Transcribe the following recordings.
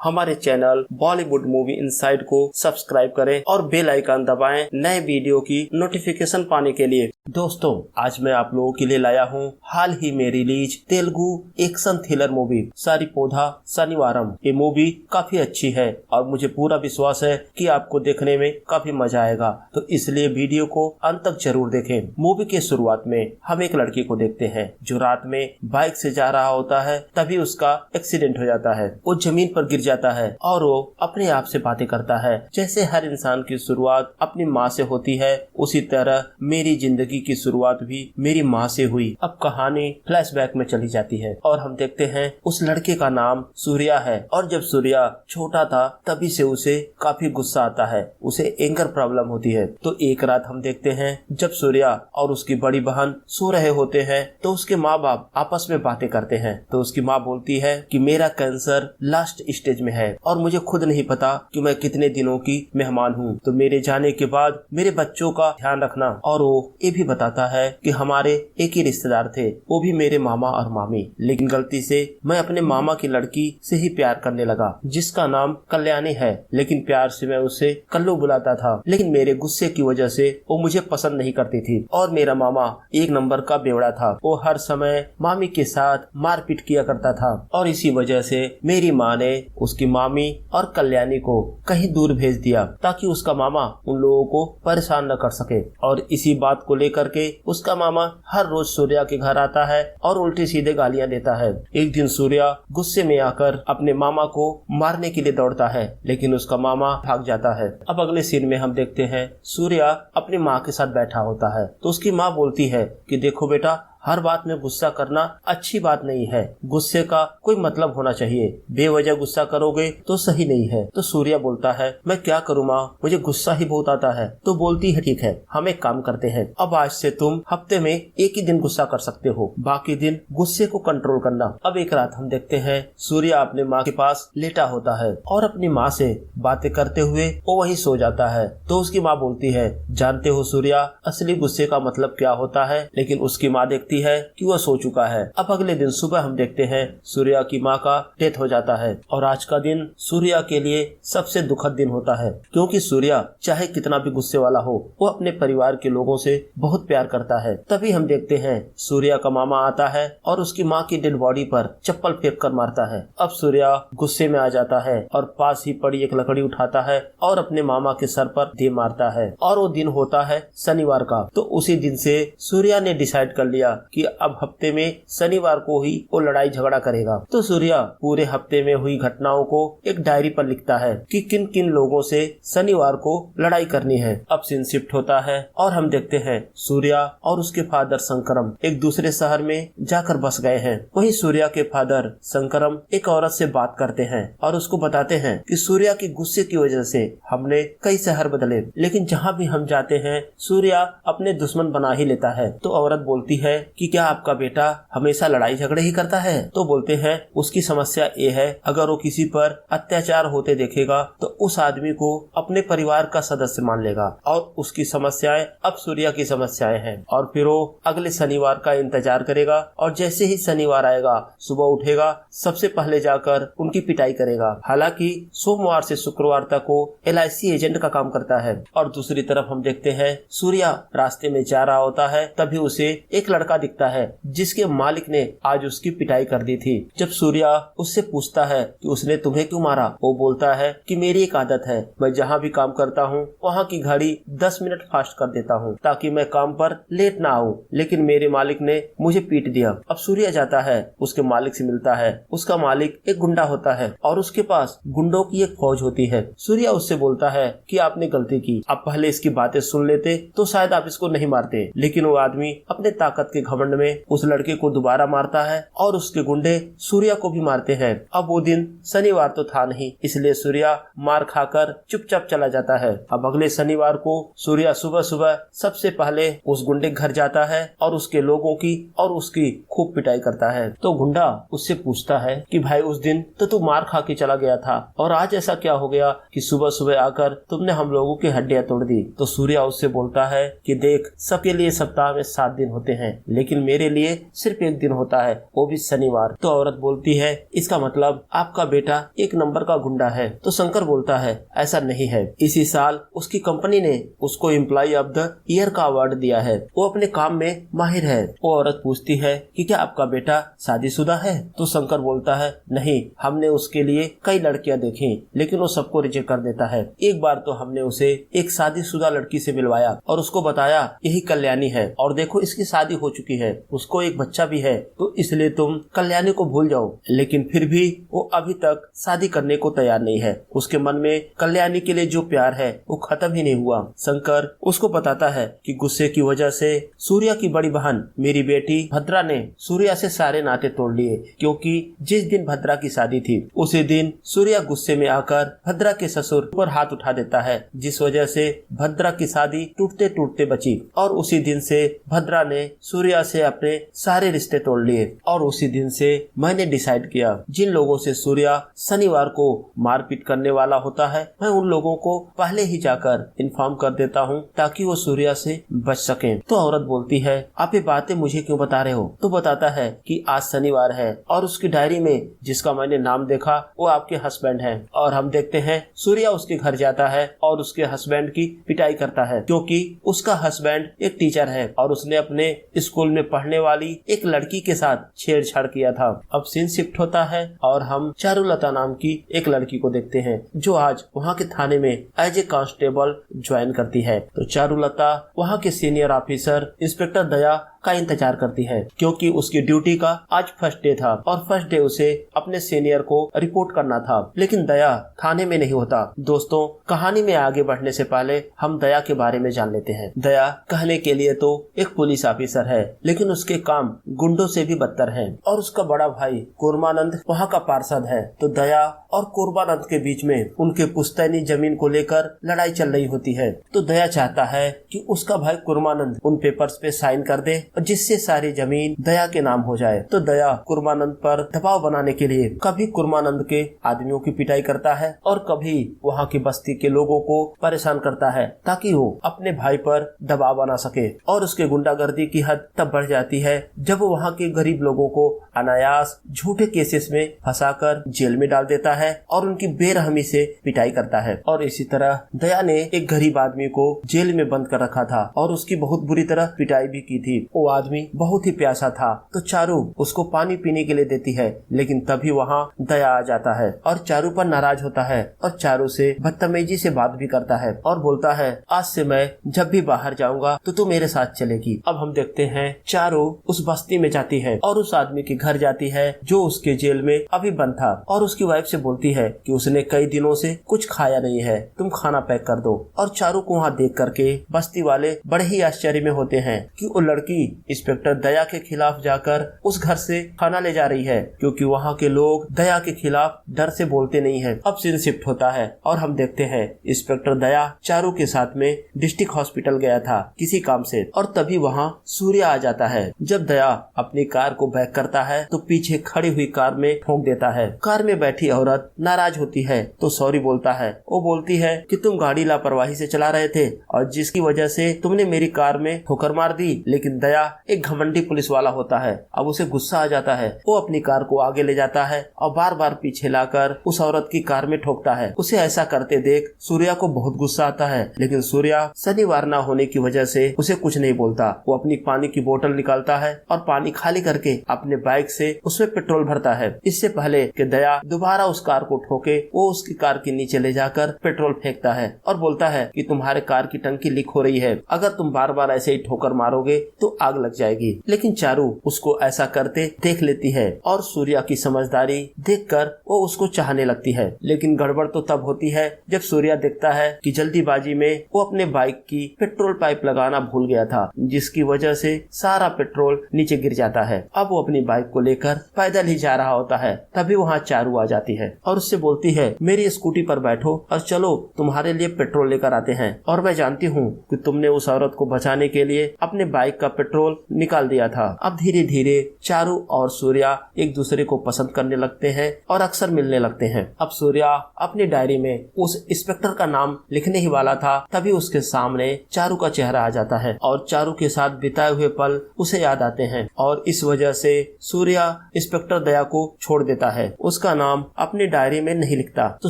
हमारे channel Bollywood movie inside को subscribe करें और बेल आइकन दबाएं नए वीडियो की नोटिफिकेशन पाने के लिए। दोस्तों, आज मैं आप लोगों के लिए लाया हूँ हाल ही में release Telugu action thriller movie Saripodhaa Sanivaaram. ये मूवी काफी अच्छी है और मुझे पूरा विश्वास है कि आपको देखने में काफी मजा आएगा, तो इसलिए वीडियो को अंत तक जरूर देखें। मूवी के शुरुआत में हम एक लड़की को देखते हैं जो रात में बाइक से जा रहा होता है, तभी उसका एक्सीडेंट हो जाता है। वो जमीन पर गिर जाता है और वो अपने आप से बातें करता है। जैसे हर इंसान की शुरुआत अपनी माँ से होती है, उसी तरह मेरी जिंदगी की शुरुआत भी मेरी माँ से हुई। अब कहानी फ्लैशबैक में चली जाती है और हम देखते हैं उस लड़के का नाम सूर्या है और जब सूर्या छोटा था तभी से उसे काफी गुस्सा आता है, उसे एंगर प्रॉब्लम होती है। तो एक रात हम देखते हैं जब सूर्या और उसकी बड़ी बहन सो रहे होते हैं तो उसके माँ बाप आपस में बातें करते हैं। तो उसकी माँ बोलती है कि मेरा कैंसर लास्ट स्टेज में है और मुझे खुद नहीं पता कि मैं कितने दिनों की मेहमान हूँ, तो मेरे जाने के बाद मेरे बच्चों का ध्यान रखना। और वो ये भी बताता है कि हमारे एक ही रिश्तेदार थे, वो भी मेरे मामा और मामी, लेकिन गलती से मैं अपने मामा की लड़की से ही प्यार करने लगा जिसका नाम कल्याणी है, लेकिन प्यार से मैं उसे कल्लू बुलाता था। लेकिन मेरे गुस्से की वजह से वो मुझे पसंद नहीं करती थी और मेरा मामा एक नंबर का बेवड़ा था। वो हर समय मामी के साथ मारपीट किया करता था और इसी वजह से मेरी माँ ने उसकी मामी और कल्याणी को कहीं दूर भेज दिया ताकि उसका मामा उन लोगों को परेशान न कर सके। और इसी बात को लेकर के उसका मामा हर रोज सूर्या के घर आता है और उल्टी सीधे गालियां देता है। एक दिन सूर्या गुस्से में आकर अपने मामा को मारने के लिए दौड़ता है, लेकिन उसका मामा भाग जाता है। अब अगले सीन में हम देखते हैं सूर्या अपनी माँ के साथ बैठा होता है, तो उसकी माँ बोलती है कि देखो बेटा, हर बात में गुस्सा करना अच्छी बात नहीं है, गुस्से का कोई मतलब होना चाहिए, बेवजह गुस्सा करोगे तो सही नहीं है। तो सूर्या बोलता है मैं क्या करूँ माँ, मुझे गुस्सा ही बहुत आता है। तो बोलती है ठीक है, हम एक काम करते हैं, अब आज से तुम हफ्ते में एक ही दिन गुस्सा कर सकते हो, बाकी दिन गुस्से को कंट्रोल करना। अब एक रात हम देखते हैं सूर्या अपने माँ के पास लेटा होता है और अपनी माँ से बातें करते हुए वो वहीं सो जाता है। तो उसकी माँ बोलती है जानते हो सूर्या, असली गुस्से का मतलब क्या होता है, लेकिन उसकी माँ देखती है कि वह सो चुका है। अब अगले दिन सुबह हम देखते हैं सूर्या की माँ का डेथ हो जाता है और आज का दिन सूर्या के लिए सबसे दुखद दिन होता है, क्योंकि सूर्या चाहे कितना भी गुस्से वाला हो, वो अपने परिवार के लोगों से बहुत प्यार करता है। तभी हम देखते हैं सूर्या का मामा आता है और उसकी माँ की डेड बॉडी पर चप्पल फेंक कर मारता है। अब सूर्या गुस्से में आ जाता है और पास ही पड़ी एक लकड़ी उठाता है और अपने मामा के सर पर दे मारता है। और वो दिन होता है शनिवार का। तो उसी दिन से सूर्या ने डिसाइड कर लिया कि अब हफ्ते में शनिवार को ही वो लड़ाई झगड़ा करेगा। तो सूर्या पूरे हफ्ते में हुई घटनाओं को एक डायरी पर लिखता है कि किन किन लोगों से शनिवार को लड़ाई करनी है। अब सीन शिफ्ट होता है और हम देखते हैं सूर्या और उसके फादर शंकरम एक दूसरे शहर में जाकर बस गए हैं। वहीं सूर्या के फादर शंकरम एक औरत से बात करते हैं और उसको बताते हैं कि सूर्या की गुस्से की वजह से हमने कई शहर बदले, लेकिन जहाँ भी हम जाते हैं सूर्या अपने दुश्मन बना ही लेता है। तो औरत बोलती है कि क्या आपका बेटा हमेशा लड़ाई झगड़े ही करता है? तो बोलते हैं उसकी समस्या ये है, अगर वो किसी पर अत्याचार होते देखेगा तो उस आदमी को अपने परिवार का सदस्य मान लेगा और उसकी समस्याएं अब सूर्या की समस्याएं हैं। और फिर वो अगले शनिवार का इंतजार करेगा और जैसे ही शनिवार आएगा सुबह उठेगा, सबसे पहले जाकर उनकी पिटाई करेगा। हालांकि सोमवार से शुक्रवार तक वो LIC एजेंट का काम करता है। और दूसरी तरफ हम देखते हैं सूर्या रास्ते में जा रहा होता है, तभी उसे एक लड़का दिखता है जिसके मालिक ने आज उसकी पिटाई कर दी थी। जब सूर्या उससे पूछता है कि उसने तुम्हें क्यों मारा, वो बोलता है कि मेरी एक आदत है, मैं जहाँ भी काम करता हूँ वहाँ की घड़ी 10 मिनट फास्ट कर देता हूँ ताकि मैं काम पर लेट ना आऊँ, लेकिन मेरे मालिक ने मुझे पीट दिया। अब सूर्या जाता है, उसके मालिक से मिलता है। उसका मालिक एक गुंडा होता है और उसके पास गुंडों की एक फौज होती है। सूर्या उससे बोलता है कि आपने गलती की, आप पहले इसकी बातें सुन लेते तो शायद आप इसको नहीं मारते, लेकिन वो आदमी अपने ताकत के घमंड में उस लड़के को दोबारा मारता है और उसके गुंडे सूर्या को भी मारते हैं। अब वो दिन शनिवार तो था नहीं, इसलिए सूर्या मार खाकर चुपचाप चला जाता है। अब अगले शनिवार को सूर्या सुबह सुबह सबसे पहले उस गुंडे घर जाता है और उसके लोगों की और उसकी खूब पिटाई करता है। तो गुंडा उससे पूछता है कि भाई उस दिन तो तू मार खा के चला गया था और आज ऐसा क्या हो गया कि सुबह सुबह आकर तुमने हम लोगों की हड्डियां तोड़ दी। तो सूर्या उससे बोलता है कि देख, सबके लिए सप्ताह में 7 दिन होते हैं, लेकिन मेरे लिए सिर्फ एक दिन होता है, वो भी शनिवार। तो औरत बोलती है इसका मतलब आपका बेटा एक नंबर का गुंडा है। तो शंकर बोलता है ऐसा नहीं है, इसी साल उसकी कंपनी ने उसको एम्प्लॉय ऑफ द ईयर का अवार्ड दिया है, वो अपने काम में माहिर है। वो औरत पूछती है कि क्या आपका बेटा शादीशुदा है? तो शंकर बोलता है नहीं, हमने उसके लिए कई लड़कियां देखी लेकिन वो सबको रिजेक्ट कर देता है। एक बार तो हमने उसे एक शादीशुदा लड़की से मिलवाया और उसको बताया यही कल्याणी है और देखो इसकी शादी हो चुकी है, उसको एक बच्चा भी है, तो इसलिए तुम कल्याणी को भूल जाओ। लेकिन फिर भी वो अभी तक शादी करने को तैयार नहीं है। उसके मन में कल्याणी के लिए जो प्यार है वो खत्म ही नहीं हुआ। शंकर उसको बताता है कि गुस्से की वजह से सूर्या की बड़ी बहन मेरी बेटी भद्रा ने सूर्या से सारे नाते तोड़ लिए, क्योंकि जिस दिन भद्रा की शादी थी उसी दिन सूर्या गुस्से में आकर भद्रा के ससुर पर हाथ उठा देता है, जिस वजह से भद्रा की शादी टूटते टूटते बची। और उसी दिन से भद्रा ने सूर्या से अपने सारे रिश्ते तोड़ लिए। और उसी दिन से मैंने डिसाइड किया जिन लोगों से सूर्या शनिवार को मारपीट करने वाला होता है, मैं उन लोगों को पहले ही जाकर इन्फॉर्म कर देता हूँ ताकि वो सूर्या से बच सकें। तो औरत बोलती है आप ये बातें मुझे क्यों बता रहे हो? तो बताता है कि आज शनिवार है और उसकी डायरी में जिसका मैंने नाम देखा वो आपके हस्बैंड है। और हम देखते हैं सूर्या उसके घर जाता है और उसके हस्बैंड की पिटाई करता है, क्योंकि उसका हस्बैंड एक टीचर है और उसने अपने स्कूल में पढ़ने वाली एक लड़की के साथ छेड़छाड़ किया था। अब सीन शिफ्ट होता है और हम चारुलता नाम की एक लड़की को देखते हैं जो आज वहाँ के थाने में एज ए कांस्टेबल ज्वाइन करती है। तो चारुलता वहाँ के सीनियर ऑफिसर इंस्पेक्टर दया का इंतजार करती है, क्योंकि उसकी ड्यूटी का आज फर्स्ट डे था और फर्स्ट डे उसे अपने सीनियर को रिपोर्ट करना था। लेकिन दया थाने में नहीं होता। दोस्तों, कहानी में आगे बढ़ने से पहले हम दया के बारे में जान लेते हैं। दया कहने के लिए तो एक पुलिस ऑफिसर है, लेकिन उसके काम गुंडों से भी बदतर है। और उसका बड़ा भाई कुर्मानंद वहाँ का पार्षद है। तो दया और कुर्मानंद के बीच में उनके पुश्तैनी जमीन को लेकर लड़ाई चल रही होती है। तो दया चाहता है कि उसका भाई कुर्मानंद उन पेपर्स पे साइन कर दे जिससे सारी जमीन दया के नाम हो जाए। तो दया कुर्मानंद पर दबाव बनाने के लिए कभी कुर्मानंद के आदमियों की पिटाई करता है और कभी वहाँ की बस्ती के लोगों को परेशान करता है ताकि वो अपने भाई पर दबाव बना सके। और उसके गुंडागर्दी की हद तब बढ़ जाती है जब वो वहाँ के गरीब लोगों को अनायास झूठे केसेस में फंसाकर जेल में डाल देता है और उनकी बेरहमी से पिटाई करता है। और इसी तरह दया ने एक गरीब आदमी को जेल में बंद कर रखा था और उसकी बहुत बुरी तरह पिटाई भी की थी। वो आदमी बहुत ही प्यासा था। तो चारू उसको पानी पीने के लिए देती है, लेकिन तभी वहाँ दया आ जाता है और चारू पर नाराज होता है और चारू से बदतमीजी से बात भी करता है और बोलता है आज से मैं जब भी बाहर जाऊंगा तो तू मेरे साथ चलेगी। अब हम देखते हैं चारू उस बस्ती में जाती है और उस आदमी के घर जाती है जो उसके जेल में अभी बंद था और उसकी वाइफ से बोलती है कि उसने कई दिनों से कुछ खाया नहीं है, तुम खाना पैक कर दो। और चारू को वहाँ देख करके बस्ती वाले बड़े ही आश्चर्य में होते हैं कि वो लड़की इंस्पेक्टर दया के खिलाफ जाकर उस घर से खाना ले जा रही है, क्योंकि वहाँ के लोग दया के खिलाफ डर से बोलते नहीं है। अब सीन शिफ्ट होता है और हम देखते हैं इंस्पेक्टर दया चारू के साथ में डिस्ट्रिक्ट हॉस्पिटल गया था किसी काम से और तभी वहाँ सूर्या आ जाता है। जब दया अपनी कार को बैक करता है तो पीछे खड़ी हुई कार में ठोक देता है। कार में बैठी औरत नाराज होती है तो सॉरी बोलता है। वो बोलती है कि तुम गाड़ी लापरवाही से चला रहे थे और जिसकी वजह से तुमने मेरी कार में ठोकर मार दी। लेकिन दया एक घमंडी पुलिस वाला होता है। अब उसे गुस्सा आ जाता है। वो अपनी कार को आगे ले जाता है और बार बार पीछे लाकर उस औरत की कार में ठोकता है। उसे ऐसा करते देख सूर्या को बहुत गुस्सा आता है, लेकिन सूर्या शनिवार न होने की वजह से उसे कुछ नहीं बोलता। वो अपनी पानी की बोतल निकालता है और पानी खाली करके अपने बाइक से उसमें पेट्रोल भरता है। इससे पहले कि दया दोबारा उस कार को ठोके, वो उसकी कार के नीचे ले जाकर पेट्रोल फेंकता है और बोलता है कि तुम्हारे कार की टंकी लीक हो रही है, अगर तुम बार बार ऐसे ही ठोकर मारोगे तो आग लग जाएगी। लेकिन चारू उसको ऐसा करते देख लेती है और सूर्या की समझदारी देखकर वो उसको चाहने लगती है। लेकिन गड़बड़ तो तब होती है जब सूर्या देखता है कि जल्दीबाजी में वो अपने बाइक की पेट्रोल पाइप लगाना भूल गया था, जिसकी वजह से सारा पेट्रोल नीचे गिर जाता है। अब वो अपनी बाइक को लेकर पैदल ही जा रहा होता है। तभी वहाँ चारू आ जाती है और उससे बोलती है मेरी स्कूटी पर बैठो और चलो तुम्हारे लिए पेट्रोल लेकर आते हैं। और मैं जानती हूँ कि तुमने उस औरत को बचाने के लिए अपने बाइक का पेट्रोल निकाल दिया था। अब धीरे धीरे चारू और सूर्या एक दूसरे को पसंद करने लगते हैं और अक्सर मिलने लगते हैं। अब सूर्या अपनी डायरी में उस इंस्पेक्टर का नाम लिखने ही वाला था, तभी उसके सामने चारू का चेहरा आ जाता है और चारू के साथ बिताए हुए पल पल उसे याद आते हैं और इस वजह से सूर्या इंस्पेक्टर दया को छोड़ देता है, उसका नाम अपनी डायरी में नहीं लिखता। तो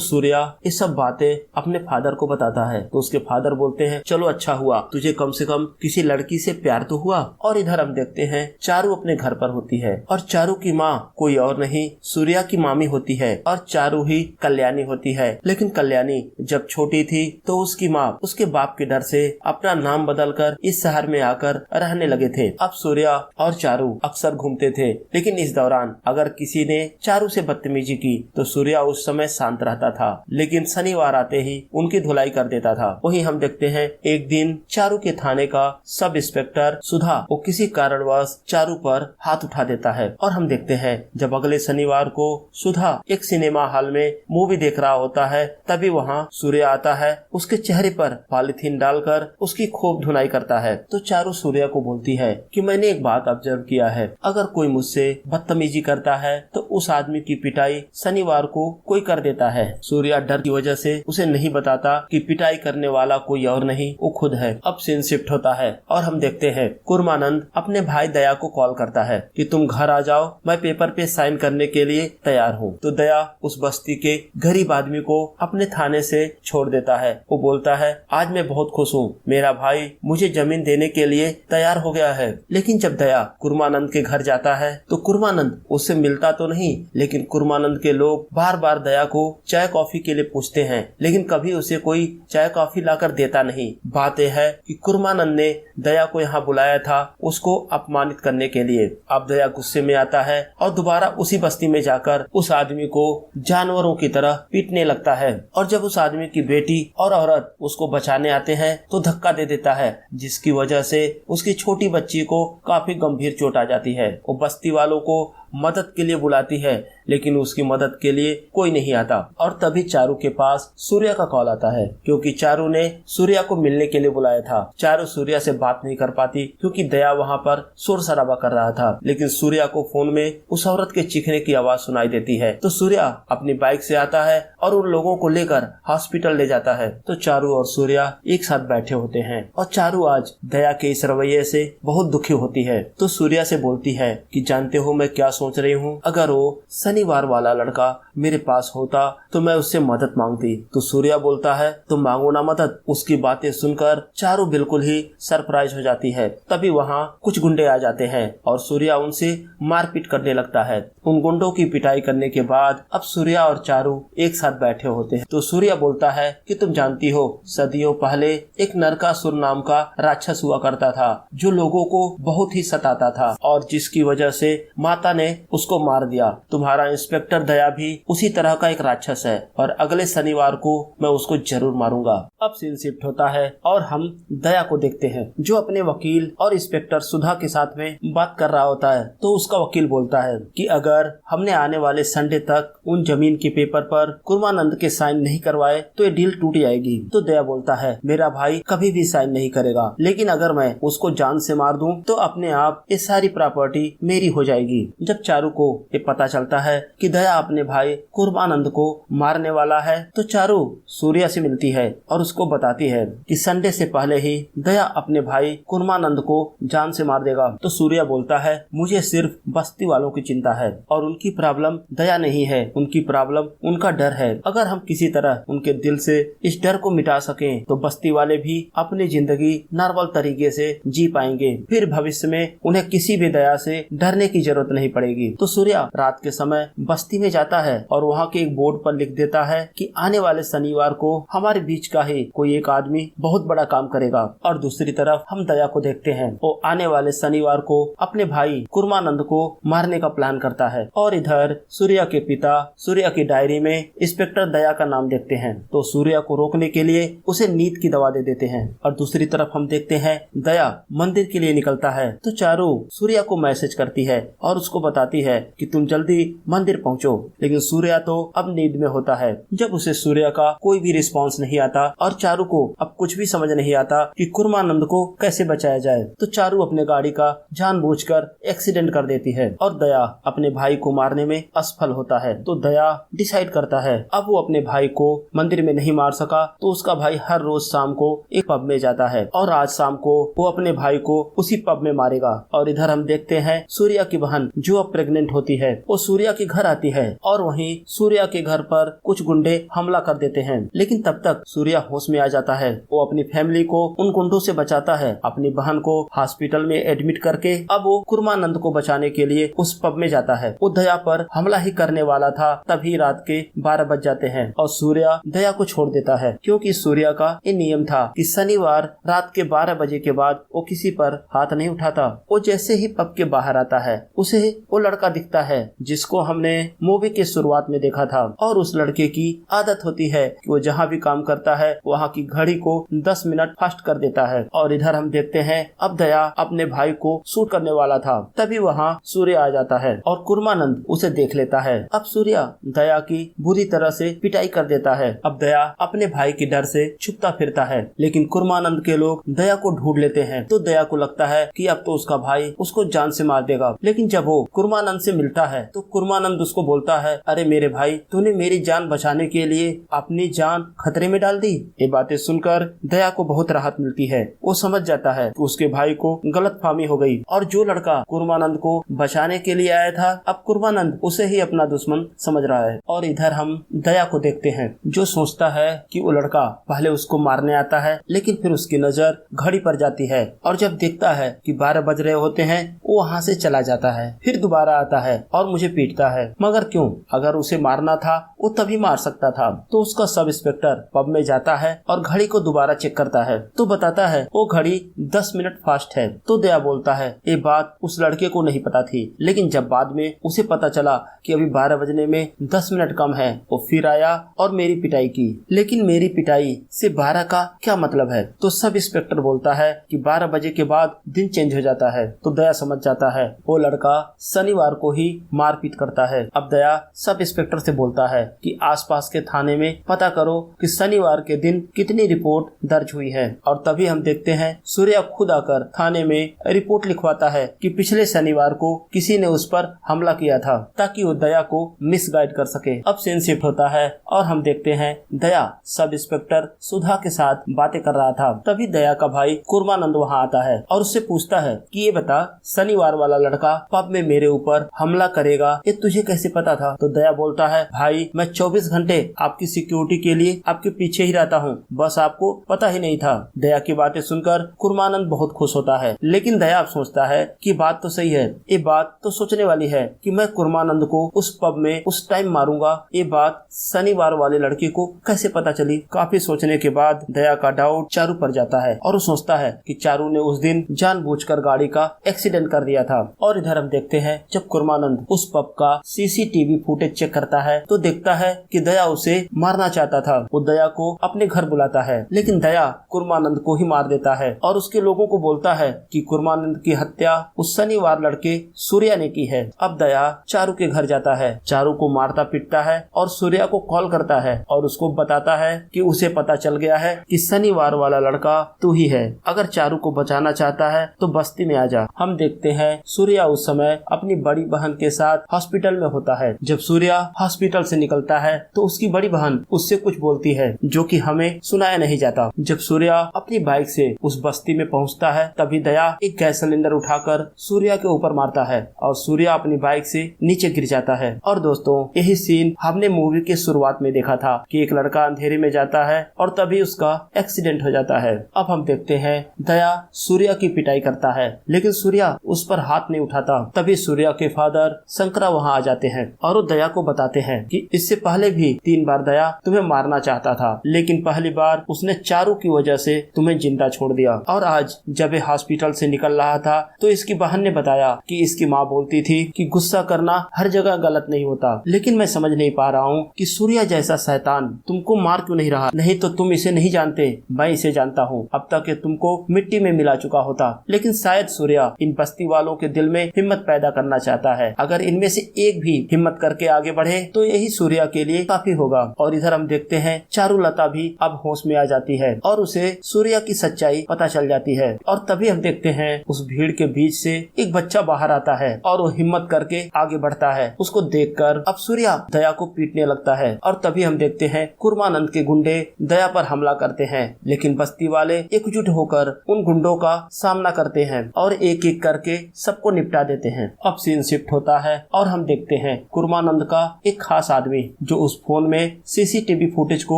सूर्या ये सब बातें अपने फादर को बताता है तो उसके फादर बोलते हैं चलो अच्छा हुआ, तुझे कम से कम किसी लड़की से प्यार तो हुआ। और इधर हम देखते हैं चारू अपने घर पर होती है और चारू की माँ कोई और नहीं सूर्या की मामी होती है और चारू ही कल्याणी होती है। लेकिन कल्याणी जब छोटी थी तो उसकी माँ उसके बाप के डर से अपना नाम बदलकर इस शहर में आकर रहने लगे थे। अब सूर्या और चारू अक्सर घूमते थे, लेकिन इस दौरान अगर किसी ने चारू से बदतमीजी की तो सूर्या उस समय शांत रहता था, लेकिन शनिवार आते ही उनकी धुलाई कर देता था। वहीं हम देखते हैं एक दिन चारू के थाने का सब इंस्पेक्टर सुधा वो किसी कारणवश चारू पर हाथ उठा देता है और हम देखते हैं जब अगले शनिवार को सुधा एक सिनेमा हॉल में मूवी देख रहा होता है तभी वहाँ सूर्या आता है, उसके चेहरे पर पॉलिथीन डालकर उसकी खूब धुनाई करता है। तो चारू सूर्या को बोलती है कि मैंने एक बात ऑब्जर्व किया है, अगर कोई मुझसे बदतमीजी करता है तो उस आदमी की पिटाई शनिवार को कोई कर देता है। सूर्या डर की वजह से उसे नहीं बताता कि पिटाई करने वाला कोई और नहीं वो खुद है। अब सीन शिफ्ट होता है और हम देखते हैं कुर्मानंद अपने भाई दया को कॉल करता है कि तुम घर आ जाओ, मैं पेपर पे साइन करने के लिए तैयार हूँ। तो दया उस बस्ती के गरीब आदमी को अपने थाने से छोड़ देता है। वो बोलता है आज मैं बहुत खुश हूँ, मेरा भाई मुझे जमीन देने के लिए तैयार हो गया है। लेकिन जब दया कुर्मानंद के घर जाता है तो कुर्मानंद उससे मिलता तो नहीं, लेकिन कुर्मानंद के लोग बार बार दया को चाय कॉफी के लिए पूछते हैं, लेकिन कभी उसे कोई चाय कॉफी लाकर देता नहीं। बात यह है कि कुर्मानंद ने दया को यहाँ बुलाया था उसको अपमानित करने के लिए। अब दया गुस्से में आता है और दोबारा उसी बस्ती में जाकर उस आदमी को जानवरों की तरह पीटने लगता है और जब उस आदमी की बेटी और औरत उसको बचाने आते हैं तो धक्का दे देता है, जिसकी वजह से उसकी छोटी बच्ची को काफी गंभीर चोट आ जाती है। वो बस्ती वालों को मदद के लिए बुलाती है, लेकिन उसकी मदद के लिए कोई नहीं आता। और तभी चारू के पास सूर्या का कॉल आता है, क्योंकि चारू ने सूर्या को मिलने के लिए बुलाया था। चारू सूर्या से बात नहीं कर पाती क्योंकि दया वहाँ पर शोर शराबा कर रहा था, लेकिन सूर्या को फोन में उस औरत के चीखने की आवाज सुनाई देती है। तो सूर्या अपनी बाइक से आता है और उन लोगों को लेकर हॉस्पिटल ले जाता है। तो चारू और सूर्या एक साथ बैठे होते हैं और चारू आज दया के इस रवैये से बहुत दुखी होती है। तो सूर्या से बोलती है कि जानते हो मैं क्या सोच रही हूँ, अगर वो शनिवार वाला लड़का मेरे पास होता तो मैं उससे मदद मांगती। तो सूर्या बोलता है तुम मांगो ना मदद। उसकी बातें सुनकर चारू बिल्कुल ही सरप्राइज हो जाती है। तभी वहाँ कुछ गुंडे आ जाते हैं और सूर्या उनसे मारपीट करने लगता है। उन गुंडों की पिटाई करने के बाद अब सूर्या और चारू एक साथ बैठे होते हैं। तो सूर्या बोलता है कि तुम जानती हो सदियों पहले एक नरकासुर नाम का राक्षस हुआ करता था जो लोगों को बहुत ही सताता था और जिसकी वजह से माता ने उसको मार दिया। तुम्हारा इंस्पेक्टर दया भी उसी तरह का एक राक्षस है और अगले शनिवार को मैं उसको जरूर मारूंगा। अब सीन शिफ्ट होता है और हम दया को देखते हैं जो अपने वकील और इंस्पेक्टर सुधा के साथ में बात कर रहा होता है। तो उसका वकील बोलता है कि अगर हमने आने वाले संडे तक उन जमीन के पेपर पर कुर्मानंद के साइन नहीं करवाए तो ये डील टूट जाएगी। तो दया बोलता है मेरा भाई कभी भी साइन नहीं करेगा, लेकिन अगर मैं उसको जान से मार दूं तो अपने आप ये सारी प्रॉपर्टी मेरी हो जाएगी। जब चारू को ये पता चलता है कि दया अपने भाई कुर्मानंद को मारने वाला है तो चारू सूर्या से मिलती है और उसको बताती है कि संडे से पहले ही दया अपने भाई कुर्मानंद को जान से मार देगा। तो सूर्या बोलता है मुझे सिर्फ बस्ती वालों की चिंता है और उनकी प्रॉब्लम दया नहीं है, उनकी प्रॉब्लम उनका डर है। अगर हम किसी तरह उनके दिल से इस डर को मिटा सकें तो बस्ती वाले भी अपनी जिंदगी नॉर्मल तरीके से जी पाएंगे, फिर भविष्य में उन्हें किसी भी दया से डरने की जरूरत नहीं पड़ेगी। तो सूर्या रात के समय बस्ती में जाता है और वहाँ के एक बोर्ड पर लिख देता है कि आने वाले शनिवार को हमारे बीच का ही कोई एक आदमी बहुत बड़ा काम करेगा। और दूसरी तरफ हम दया को देखते हैं वो आने वाले शनिवार को अपने भाई कुर्मानंद को मारने का प्लान करता है। और इधर सूर्या के पिता सूर्या की डायरी में इंस्पेक्टर दया का नाम देखते हैं तो सूर्या को रोकने के लिए उसे नींद की दवा दे देते हैं। और दूसरी तरफ हम देखते हैं दया मंदिर के लिए निकलता है तो चारू सूर्या को मैसेज करती है और उसको बताती है कि तुम जल्दी मंदिर पहुंचो, लेकिन सूर्या तो अब नींद में होता है। जब उसे सूर्या का कोई भी रिस्पॉन्स नहीं आता और चारू को अब कुछ भी समझ नहीं आता कि कुर्मानंद को कैसे बचाया जाए, तो चारू अपने गाड़ी का जानबूझकर एक्सीडेंट कर देती है और दया अपने भाई को मारने में असफल होता है। तो दया डिसाइड करता है अब वो अपने भाई को मंदिर में नहीं मार सका तो उसका भाई हर रोज शाम को एक पब में जाता है और आज शाम को वो अपने भाई को उसी पब में मारेगा। और इधर हम देखते हैं सूर्या की बहन जो अब प्रेग्नेंट होती है वो सूर्या के घर आती है और वहीं सूर्या के घर पर कुछ गुंडे हमला कर देते हैं, लेकिन तब तक सूर्या होश में आ जाता है। वो अपनी फैमिली को उन गुंडों से बचाता है, अपनी बहन को हॉस्पिटल में एडमिट करके अब वो कुर्मानंद को बचाने के लिए उस पब में जाता है। वो दया पर हमला ही करने वाला था, तभी रात के 12 बज जाते हैं और सूर्या दया को छोड़ देता है, क्योंकि सूर्या का ये नियम था कि शनिवार रात के 12 बजे के बाद वो किसी पर हाथ नहीं उठाता। वो जैसे ही पब के बाहर आता है उसे वो लड़का दिखता है जिसको हमने मूवी के शुरुआत में देखा था, और उस लड़के की आदत होती है कि वो जहाँ भी काम करता है वहाँ की घड़ी को 10 मिनट फास्ट कर देता है। और इधर हम देखते हैं अब दया अपने भाई को शूट करने वाला था, तभी वहाँ सूर्या आ जाता है और कुर्मानंद उसे देख लेता है। अब सूर्या दया की बुरी तरह से पिटाई कर देता है। अब दया अपने भाई के डर से छुपता फिरता है, लेकिन कुर्मानंद के लोग दया को ढूंढ लेते हैं। तो दया को लगता है कि अब तो उसका भाई उसको जान से मार देगा, लेकिन जब वो कुर्मानंद से मिलता है तो कुर्मानंद उसको बोलता है, अरे मेरे भाई, तूने मेरी जान बचाने के लिए अपनी जान खतरे में डाल दी। ये बातें सुनकर दया को बहुत राहत मिलती है। वो समझ जाता है कि उसके भाई को गलतफहमी हो गई और जो लड़का कुर्मानंद को बचाने के लिए आया था अब कुर्मानंद उसे ही अपना दुश्मन समझ रहा है। और इधर हम दया को देखते हैं जो सोचता है कि वो लड़का पहले उसको मारने आता है, लेकिन फिर उसकी नजर घड़ी पर जाती है और जब देखता है कि 12 बज रहे होते हैं वो वहाँ से चला जाता है। फिर दोबारा आता है और मुझे पीटता है, मगर क्यों? अगर उसे मारना था वो तभी मार सकता था। तो उसका सब इंस्पेक्टर पब में जाता है और घड़ी को दोबारा चेक करता है तो बताता है वो घड़ी 10 मिनट फास्ट है। तो दया बोलता है ये बात उस लड़के को नहीं पता थी, लेकिन जब बाद में उसे पता चला कि अभी 12 बजने में 10 मिनट कम है, वो फिर आया और मेरी पिटाई की। लेकिन मेरी पिटाई से 12 का क्या मतलब है? तो सब इंस्पेक्टर बोलता है कि 12 बजे के बाद दिन चेंज हो जाता है। तो दया समझ जाता है वो लड़का शनिवार को ही मारपीट करता है। अब दया सब इंस्पेक्टर से बोलता है कि आसपास के थाने में पता करो कि शनिवार के दिन कितनी रिपोर्ट दर्ज हुई है। और तभी हम देखते हैं सूर्या खुद आकर थाने में रिपोर्ट लिखवाता है कि पिछले शनिवार को किसी ने उस पर हमला किया था, ताकि वो दया को मिसगाइड कर सके। अब सीन शिफ्ट होता है और हम देखते हैं दया सब इंस्पेक्टर सुधा के साथ बातें कर रहा था। तभी दया का भाई कुर्मानंद वहाँ आता है और उससे पूछता है कि ये बता, शनिवार वाला लड़का पब में मेरे ऊपर हमला करेगा ये तुझे कैसे पता था? तो दया बोलता है भाई, मैं 24 घंटे आपकी सिक्योरिटी के लिए आपके पीछे ही रहता हूँ, बस आपको पता ही नहीं था। दया की बातें सुनकर कुर्मानंद बहुत खुश होता है, लेकिन दया अब सोचता है कि बात तो सही है, ये बात तो सोचने वाली है कि मैं कुर्मानंद को उस पब में उस टाइम मारूंगा, ये बात शनिवार वाले लड़के को कैसे पता चली? काफी सोचने के बाद दया का डाउट चारू पर जाता है और वो सोचता है कि चारू ने उस दिन जानबूझकर गाड़ी का एक्सीडेंट कर दिया था। और इधर हम देखते हैं जब कुर्मानंद उस पब का सीसीटीवी फुटेज चेक करता है तो देखता है कि दया उसे मारना चाहता था। वो दया को अपने घर बुलाता है, लेकिन दया कुर्मानंद को ही मार देता है और उसके लोगों को बोलता है कि कुर्मानंद की हत्या उस शनिवार लड़के सूर्या ने की है। अब दया चारू के घर जाता है, चारू को मारता पीटता है और सूर्या को कॉल करता है और उसको बताता है कि उसे पता चल गया है कि शनिवार वाला लड़का तू ही है, अगर चारू को बचाना चाहता है तो बस्ती में आ जा। हम देखते हैं सूर्या उस समय अपनी बड़ी बहन के साथ हॉस्पिटल में होता है। जब सूर्या हॉस्पिटल से निकलता है तो उसकी बड़ी बहन उससे कुछ बोलती है जो कि हमें सुनाया नहीं जाता। जब सूर्या अपनी बाइक से उस बस्ती में पहुंचता है तभी दया एक गैस सिलेंडर उठाकर सूर्या के ऊपर मारता है और सूर्या अपनी बाइक से नीचे गिर जाता है। और दोस्तों, यही सीन हमने मूवी के शुरुआत में देखा था कि एक लड़का अंधेरे में जाता है और तभी उसका एक्सीडेंट हो जाता है। अब हम देखते हैं दया सूर्या की पिटाई करता है, लेकिन सूर्या उस पर हाथ नहीं उठाता। तभी सूर्या के फादर शंकरा वहाँ आ जाते हैं और वो दया को बताते हैं कि इससे पहले भी 3 बार दया तुम्हें मारना चाहता था, लेकिन पहली बार उसने चारू की वजह से तुम्हें जिंदा छोड़ दिया। और आज जब ये हॉस्पिटल से निकल रहा था तो इसकी बहन ने बताया कि इसकी माँ बोलती थी कि गुस्सा करना हर जगह गलत नहीं होता, लेकिन मैं समझ नहीं पा रहा हूँ कि सूर्या जैसा शैतान तुमको मार क्यों नहीं रहा। नहीं तो तुम इसे नहीं जानते, मैं इसे जानता हूँ। अब तक ये तुमको मिट्टी में मिला चुका होता, लेकिन शायद सूर्या इन बस्ती वालों के दिल में हिम्मत पैदा करना चाहता है। अगर इनमें से एक भी हिम्मत करके आगे बढ़े तो यही सूर्या के लिए काफी होगा। और इधर हम देखते हैं चारुलता भी अब होश में आ जाती है और उसे सूर्या की सच्चाई पता चल जाती है। और तभी हम देखते हैं उस भीड़ के बीच से एक बच्चा बाहर आता है और वो हिम्मत करके आगे बढ़ता है। उसको देखकर अब सूर्या दया को पीटने लगता है और तभी हम देखते हैं कुर्मानंद के गुंडे दया पर हमला करते हैं, लेकिन बस्ती वाले एकजुट होकर उन गुंडों का सामना करते हैं और एक एक करके सबको निपटा देते हैं। अब सीन शिफ्ट होता है और हम देखते हैं कुर्मानंद का एक खास आदमी जो उस फोन में सीसीटीवी फुटेज को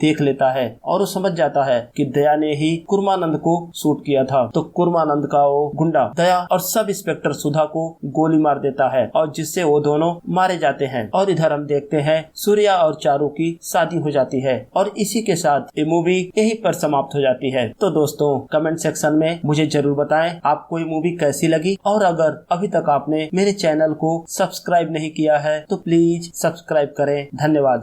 देख लेता है और वो समझ जाता है कि दया ने ही कुर्मानंद को शूट किया था। तो कुर्मानंद का वो गुंडा दया और सब इंस्पेक्टर सुधा को गोली मार देता है और जिससे वो दोनों मारे जाते हैं। और इधर हम देखते हैं सूर्या और चारू की शादी हो जाती है और इसी के साथ ये मूवी यहीं पर समाप्त हो जाती है। तो दोस्तों कमेंट सेक्शन में मुझे जरूर बताएं आपको ये मूवी कैसी लगी, और अगर अभी तक आपने मेरे चैनल को सब्सक्राइब नहीं किया है तो प्लीज सब्सक्राइब करें। धन्यवाद।